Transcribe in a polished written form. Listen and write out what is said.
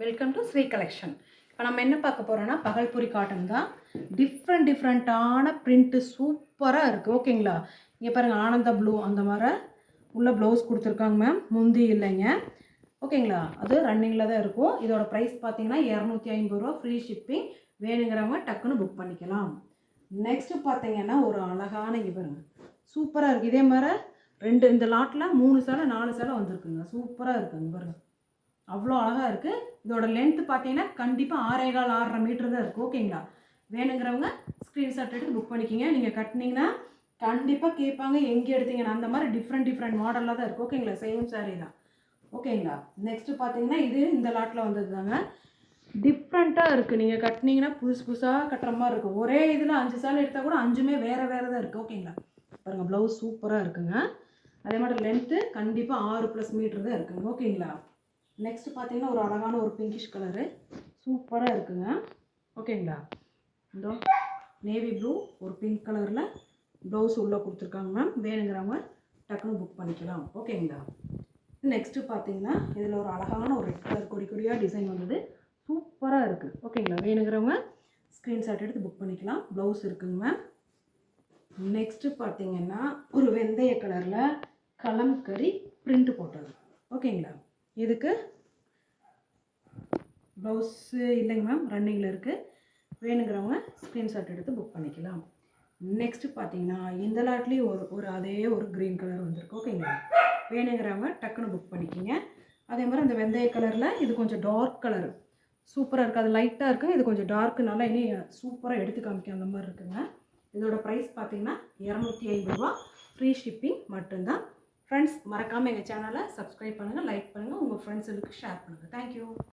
Welcome to Sri collection. இப்போ நம்ம என்ன பார்க்க போகிறோன்னா பகல்புரி காட்டன் தான். டிஃப்ரெண்ட்டான பிரிண்ட்டு சூப்பராக இருக்குது. ஓகேங்களா? இங்கே பாருங்கள், ஆனந்தா ப்ளூ அந்த மாதிரி உள்ள ப்ளவுஸ் கொடுத்துருக்காங்க மேம். முந்தி இல்லைங்க. ஓகேங்களா? அது ரன்னிங்கில் தான் இருக்கும். இதோட ப்ரைஸ் பார்த்தீங்கன்னா 250 ரூபா. Free shipping. வேணுங்கிறவங்க டக்குன்னு புக் பண்ணிக்கலாம். நெக்ஸ்ட்டு பார்த்தீங்கன்னா ஒரு அழகான இங்கே பாருங்கள், சூப்பராக இருக்குது. இதே மாதிரி இந்த லாட்டில் 3 சேலை 4 சேலை வந்திருக்குங்க. சூப்பராக இருக்குங்க பாருங்கள், அவ்வளோ அழகாக இருக்குது. இதோட லென்த்து பார்த்தீங்கன்னா கண்டிப்பாக 6.25 6.5 மீட்டர் தான் இருக்குது. ஓகேங்களா? வேணுங்கிறவங்க ஸ்க்ரீன்ஷாட் எடுத்து புக் பண்ணிக்கிங்க. நீங்கள் கட்டினீங்கன்னா கண்டிப்பாக கேட்பாங்க எங்கே எடுத்தீங்கன்னா. அந்த மாதிரி டிஃப்ரெண்ட் மாடலில் தான் இருக்குது. ஓகேங்களா? சேம் சாரீ தான். ஓகேங்களா? நெக்ஸ்ட்டு பார்த்தீங்கன்னா இது இந்த லாட்டில் வந்தது தாங்க. டிஃப்ரெண்ட்டாக இருக்குது. நீங்கள் கட்டினீங்கன்னா புதுசாக கட்டுற மாதிரி இருக்கும். ஒரே இதில் 5 சேலை எடுத்தால் கூட 5மே வேறு தான் இருக்குது. ஓகேங்களா? பாருங்கள், ப்ளவுஸ் சூப்பராக இருக்குங்க. அதே மாதிரி லென்த்து கண்டிப்பாக 6+ மீட்டர் தான் இருக்குங்க. ஓகேங்களா? நெக்ஸ்ட்டு பார்த்தீங்கன்னா ஒரு அழகான ஒரு பிங்கிஷ் கலரு சூப்பராக இருக்குங்க. ஓகேங்களா? இந்த நேவி ப்ளூ ஒரு பிங்க் கலரில் ப்ளவுஸ் உள்ளே கொடுத்துருக்காங்க மேம். வேணுங்கிறவங்க டக்குன்னு புக் பண்ணிக்கலாம். ஓகேங்களா? நெக்ஸ்ட்டு பார்த்தீங்கன்னா இதில் ஒரு அழகான ஒரு ரெட் கலர் கொடியாக டிசைன் வந்தது. சூப்பராக இருக்குது. ஓகேங்களா? வேணுங்கிறவங்க ஸ்க்ரீன்ஷாட் எடுத்து புக் பண்ணிக்கலாம். ப்ளவுஸ் இருக்குங்க மேம். நெக்ஸ்ட்டு பார்த்தீங்கன்னா ஒரு வெந்தய கலரில் கலம்கரி பிரிண்ட் போட்டது. ஓகேங்களா? இதுக்கு ப்ளவுஸு இல்லைங்க மேம், ரன்னிங்கில் இருக்குது. வேணுங்கிறவங்க ஸ்க்ரீன்ஷாட் எடுத்து புக் பண்ணிக்கலாம். நெக்ஸ்ட்டு பார்த்தீங்கன்னா இந்த லாட்லேயும் ஒரு அதே ஒரு க்ரீன் கலர் வந்திருக்கு. ஓகேங்களா? வேணுங்கிறவங்க டக்குன்னு புக் பண்ணிக்கிங்க. அதே மாதிரி அந்த வெந்தய கலரில் இது கொஞ்சம் டார்க் கலர் சூப்பராக இருக்குது. அது லைட்டாக இருக்குது, இது கொஞ்சம் டார்க்குனால இனி சூப்பராக எடுத்து காமிக்க அந்த மாதிரி இருக்குங்க. இதோட ப்ரைஸ் பார்த்தீங்கன்னா 250 ரூபா. ஃப்ரீ ஷிப்பிங் மட்டும்தான். ஃப்ரெண்ட்ஸ், மறக்காமல் எங்கள் சேனலை சப்ஸ்கிரைப் பண்ணுங்கள், லைக் பண்ணுங்கள், உங்கள் ஃப்ரெண்ட்ஸுக்கு ஷேர் பண்ணுங்கள். தேங்க்யூ.